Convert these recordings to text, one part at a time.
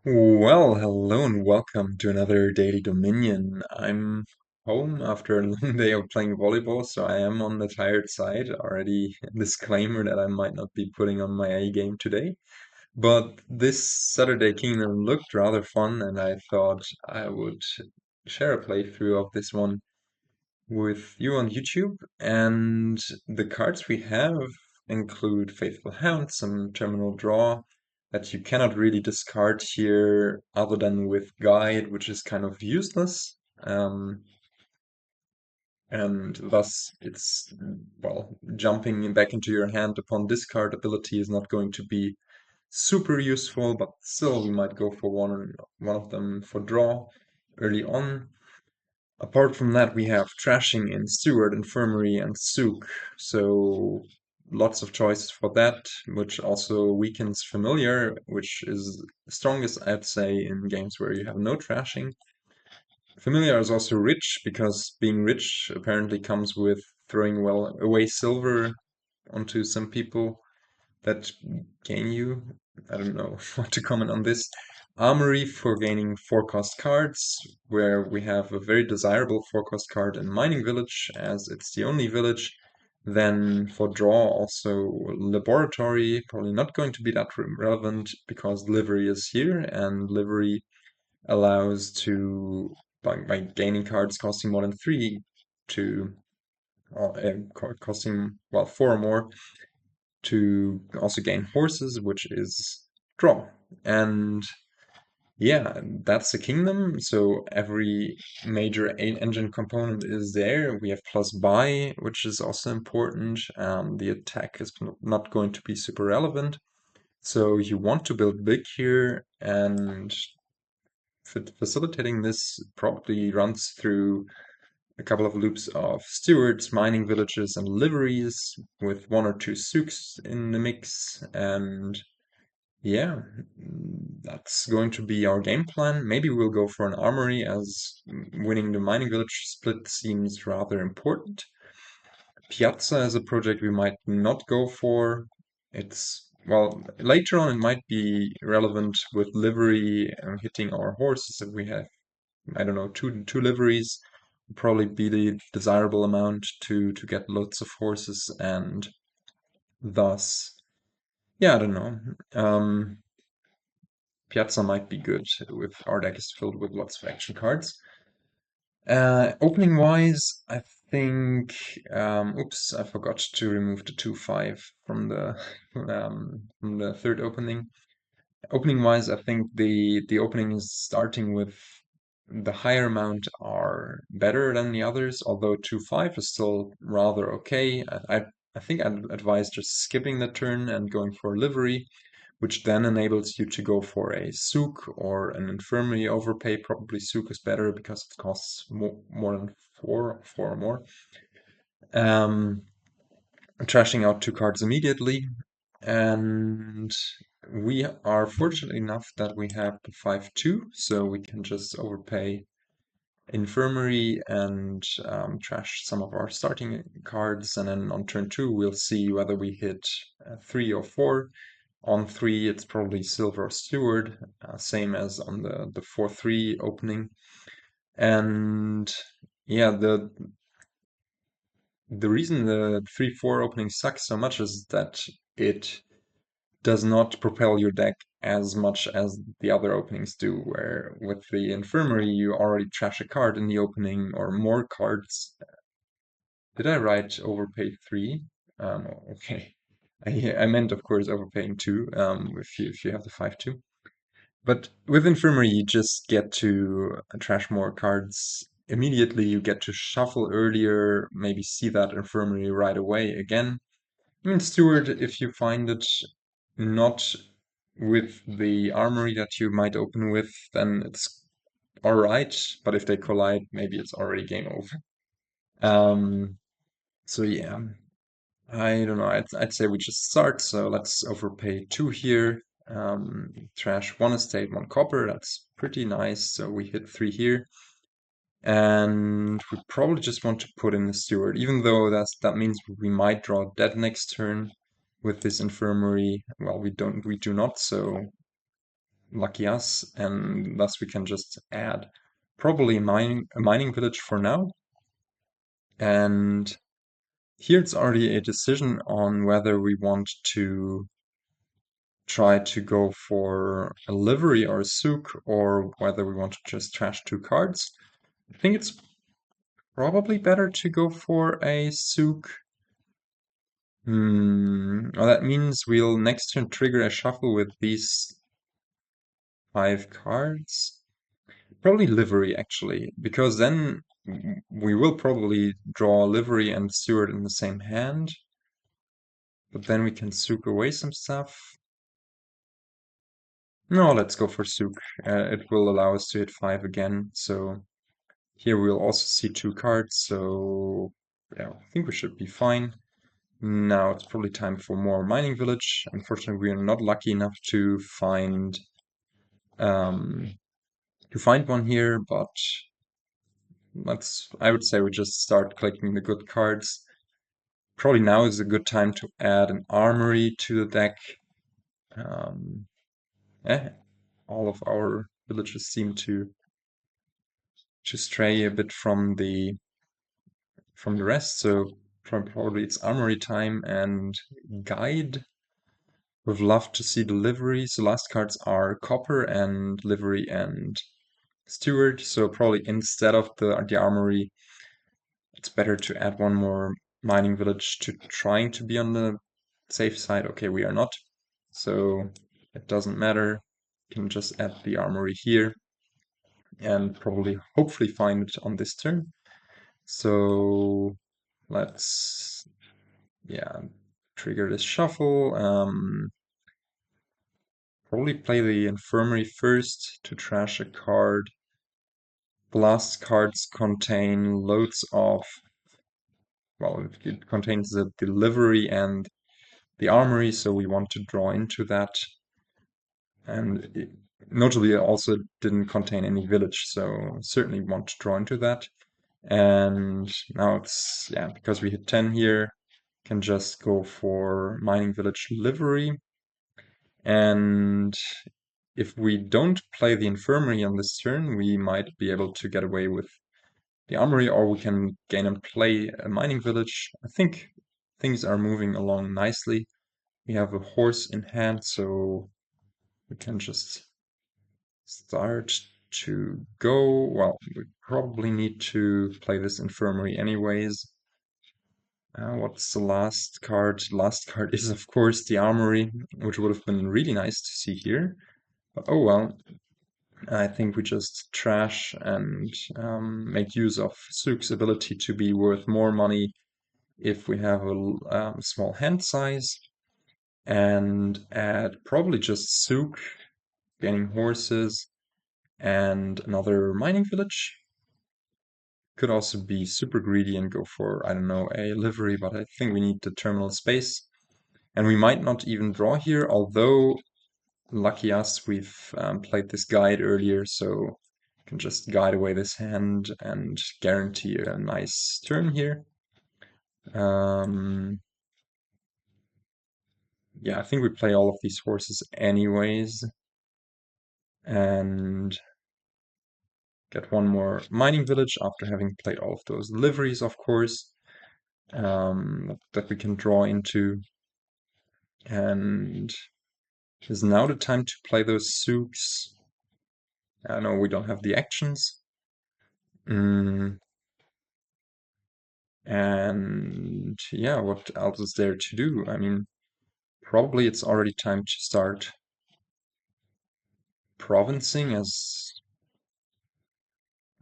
Well, hello and welcome to another Daily Dominion. I'm home after a long day of playing volleyball, so I am on the tired side. Already a disclaimer that I might not be putting on my A game today. But this Saturday Kingdom looked rather fun, and I thought I would share a playthrough of this one with you on YouTube. And the cards we have include Faithful Hound, some terminal draw that you cannot really discard here other than with Guide, which is kind of useless. And thus well, jumping back into your hand upon discard ability is not going to be super useful, but still we might go for one of them for draw early on. Apart from that, we have trashing in Steward, Infirmary, and Souk. So lots of choices for that, which also weakens Familiar, which is strongest, I'd say, in games where you have no trashing. Familiar is also rich because being rich apparently comes with throwing well away silver onto some people that gain you. I don't know what to comment on this. Armory for gaining 4-cost cards, where we have a very desirable 4-cost card in Mining Village, as it's the only village. Then for draw, also Laboratory, probably not going to be that relevant because Livery is here, and Livery allows to, by gaining cards costing more than 3, to costing, well, 4 or more, to also gain horses, which is draw. And yeah, that's the kingdom. So every major engine component is there. We have plus buy, which is also important. The attack is not going to be super relevant. So you want to build big here, and facilitating this probably runs through a couple of loops of stewards, mining villages, and liveries with 1 or 2 souks in the mix. And yeah, that's going to be our game plan. Maybe we'll go for an armory as winning the mining village split seems rather important. Piazza is a project we might not go for. It's, well, later on it might be relevant with livery and hitting our horses if we have, I don't know, two liveries. Probably be the desirable amount to get lots of horses, and thus, yeah, I don't know. Piazza might be good with our deck is filled with lots of action cards. Opening wise, I think. Oops, I forgot to remove the 2/5 from the third opening. Opening wise, I think the opening is starting with the higher amount are better than the others, although 2/5 is still rather okay. I think I'd advise just skipping the turn and going for a livery, which then enables you to go for a Souk or an Infirmary overpay. Probably Souk is better because it costs more than four or more. Um, Trashing out 2 cards immediately. And we are fortunate enough that we have the 5/2, so we can just overpay Infirmary and trash some of our starting cards. And then on turn 2, we'll see whether we hit 3 or 4. On 3, it's probably Silver or Steward, same as on the 4/3 opening. And yeah, the reason the 3/4 opening sucks so much is that it does not propel your deck as much as the other openings do, where with the Infirmary you already trash a card in the opening or more cards. Did I write overpay 3? Okay. I meant, of course, overpaying 2, if you have the 5/2. But with Infirmary, you just get to trash more cards immediately. You get to shuffle earlier, maybe see that Infirmary right away again. I mean, Steward, if you find it not with the Armory that you might open with, then it's all right. But if they collide, maybe it's already game over. Um, so yeah, I don't know. I'd say we just start. So let's overpay 2 here. Trash 1 estate, 1 copper. That's pretty nice. So we hit 3 here. And we probably just want to put in the steward, even though that means we might draw dead next turn with this infirmary. Well, we do not, so lucky us, and thus we can just add probably a mining village for now. And here it's already a decision on whether we want to try to go for a livery or a souk, or whether we want to just trash 2 cards. I think it's probably better to go for a souk. Well, that means we'll next turn trigger a shuffle with these 5 cards. Probably livery, actually, because then we will probably draw livery and steward in the same hand. But then we can souk away some stuff. No, let's go for souk. It will allow us to hit 5 again. So here we'll also see 2 cards. So yeah, I think we should be fine. Now it's probably time for more mining village. Unfortunately, we are not lucky enough to find one here, but I would say we just start clicking the good cards. Probably now is a good time to add an Armory to the deck. All of our villages seem to stray a bit from the rest, so probably it's Armory time and Guide. Would love to see the livery. So last cards are Copper and Livery and Steward. So probably instead of the Armory, it's better to add one more mining village to trying to be on the safe side. Okay, we are not. So it doesn't matter. You can just add the Armory here and probably hopefully find it on this turn. So let's trigger this shuffle. Probably play the Infirmary first to trash a card. The last cards contain loads of, well, it contains the Livery and the Armory, so we want to draw into that. And notably, it also didn't contain any village, so certainly want to draw into that. And now it's, because we hit 10 here, can just go for mining village livery. And if we don't play the Infirmary on this turn, we might be able to get away with the Armory, or we can gain and play a mining village. I think things are moving along nicely. We have a horse in hand, so we can just start to go. Well, we probably need to play this Infirmary anyways. What's the last card? Last card is, of course, the Armory, which would have been really nice to see here. But oh well. I think we just trash and make use of Souk's ability to be worth more money if we have a small hand size, and add probably just Souk, gaining horses, and another mining village. Could also be super greedy and go for, I don't know, a livery, but I think we need the terminal space. And we might not even draw here, although lucky us, we've played this guide earlier, so can just guide away this hand and guarantee a nice turn here. Yeah, I think we play all of these horses anyways, and get one more mining village after having played all of those liveries, of course, that we can draw into. And is now the time to play those Souks. I know we don't have the actions. And yeah, what else is there to do? I mean, probably it's already time to start provincing, as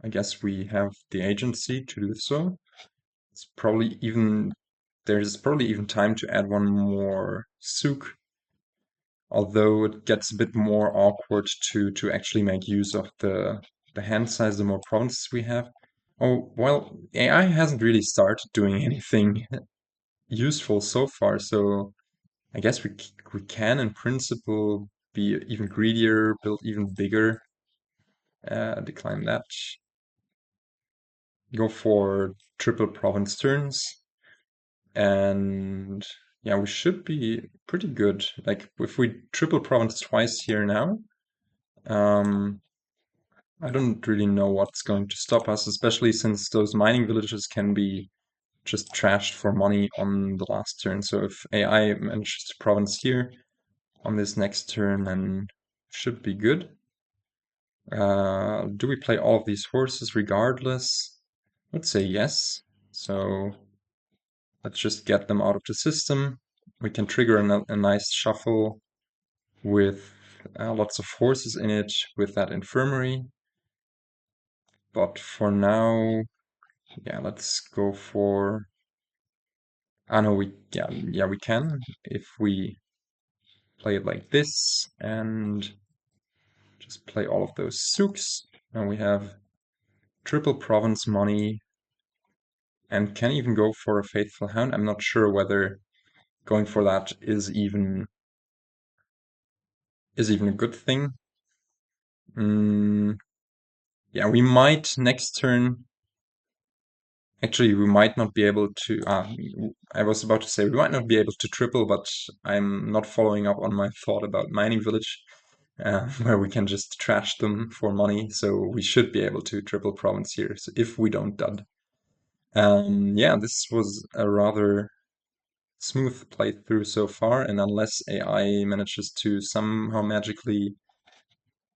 I guess we have the agency to do so. It's probably even there's probably even time to add one more souk, although it gets a bit more awkward to actually make use of the hand size the more provinces we have. Oh, well, AI hasn't really started doing anything useful so far, so I guess we can, in principle, be even greedier, build even bigger, decline that, go for triple province turns, and yeah, we should be pretty good. Like, if we triple province twice here now, Um, I don't really know what's going to stop us, especially since those mining villages can be just trashed for money on the last turn. So if AI manages to province here on this next turn, then should be good. Do we play all of these horses regardless? Let's say yes. So let's just get them out of the system. We can trigger a nice shuffle with lots of horses in it with that infirmary. But for now, yeah, let's go for... Ah, no, yeah, we can if we play it like this and just play all of those Souks. And we have triple province money and can even go for a faithful hound. I'm not sure whether going for that is even a good thing. Yeah, we might next turn. Actually, we might not be able to. I was about to say we might not be able to triple, but I'm not following up on my thought about mining village, where we can just trash them for money. So we should be able to triple province here. So if we don't dud. Yeah, this was a rather smooth playthrough so far, and unless AI manages to somehow magically,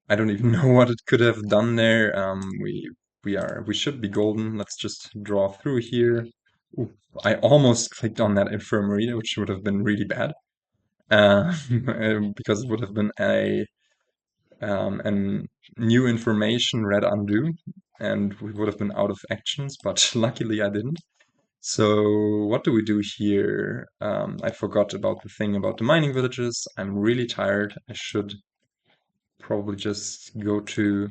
I don't even know what it could have done there. We should be golden. Let's just draw through here. Ooh, I almost clicked on that infirmary, which would have been really bad, because it would have been an new information read undo, and we would have been out of actions. But luckily, I didn't. So what do we do here? I forgot about the thing about the mining villages. I'm really tired. I should probably just go to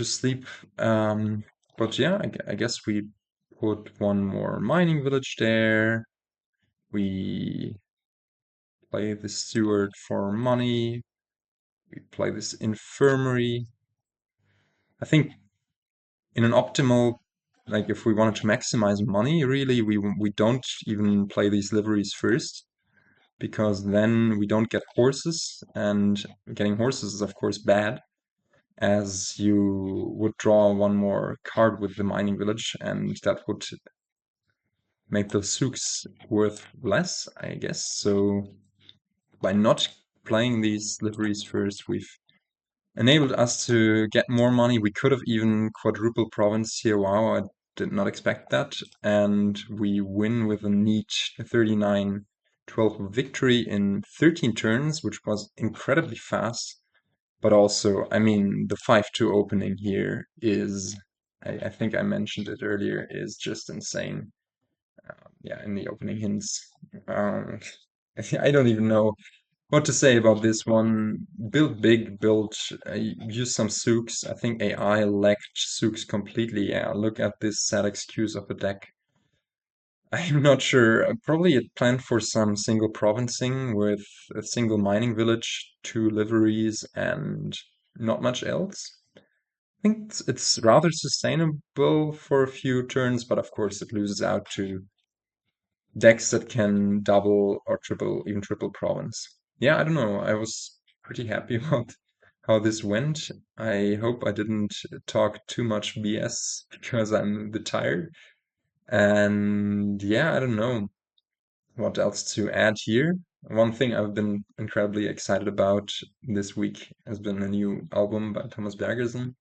sleep. But yeah, I guess we put one more mining village there. We play the Steward for money. We play this Infirmary. I think in an optimal, like if we wanted to maximize money, really, we don't even play these liveries first, because then we don't get horses, and getting horses is of course bad, as you would draw one more card with the mining village, and that would make those souks worth less, I guess. So by not playing these liveries first, we've enabled us to get more money. We could have even quadruple province here. Wow, I did not expect that. And we win with a neat 39-12 victory in 13 turns, which was incredibly fast. But also, I mean, the 5-2 opening here is, I think I mentioned it earlier, is just insane. Yeah, in the opening hints. Um, I don't even know what to say about this one. Build big, use some Souks. I think AI lacked Souks completely. Yeah, look at this sad excuse of a deck. I'm not sure. Probably it planned for some single provincing with a single mining village, 2 liveries, and not much else. I think it's rather sustainable for a few turns, but of course it loses out to decks that can double or triple, even triple province. Yeah, I don't know. I was pretty happy about how this went. I hope I didn't talk too much BS because I'm a bit tired. And yeah, I don't know what else to add here. One thing I've been incredibly excited about this week has been a new album by Thomas Bergersen.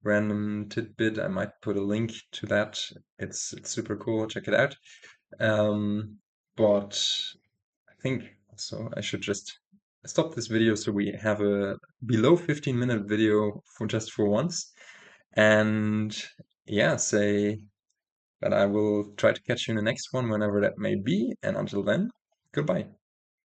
Random tidbit. I might put a link to that. It's super cool. Check it out. Um, but I think also I should just stop this video so we have a below 15-minute video for just for once. And yeah, say that I will try to catch you in the next one whenever that may be. And until then, goodbye.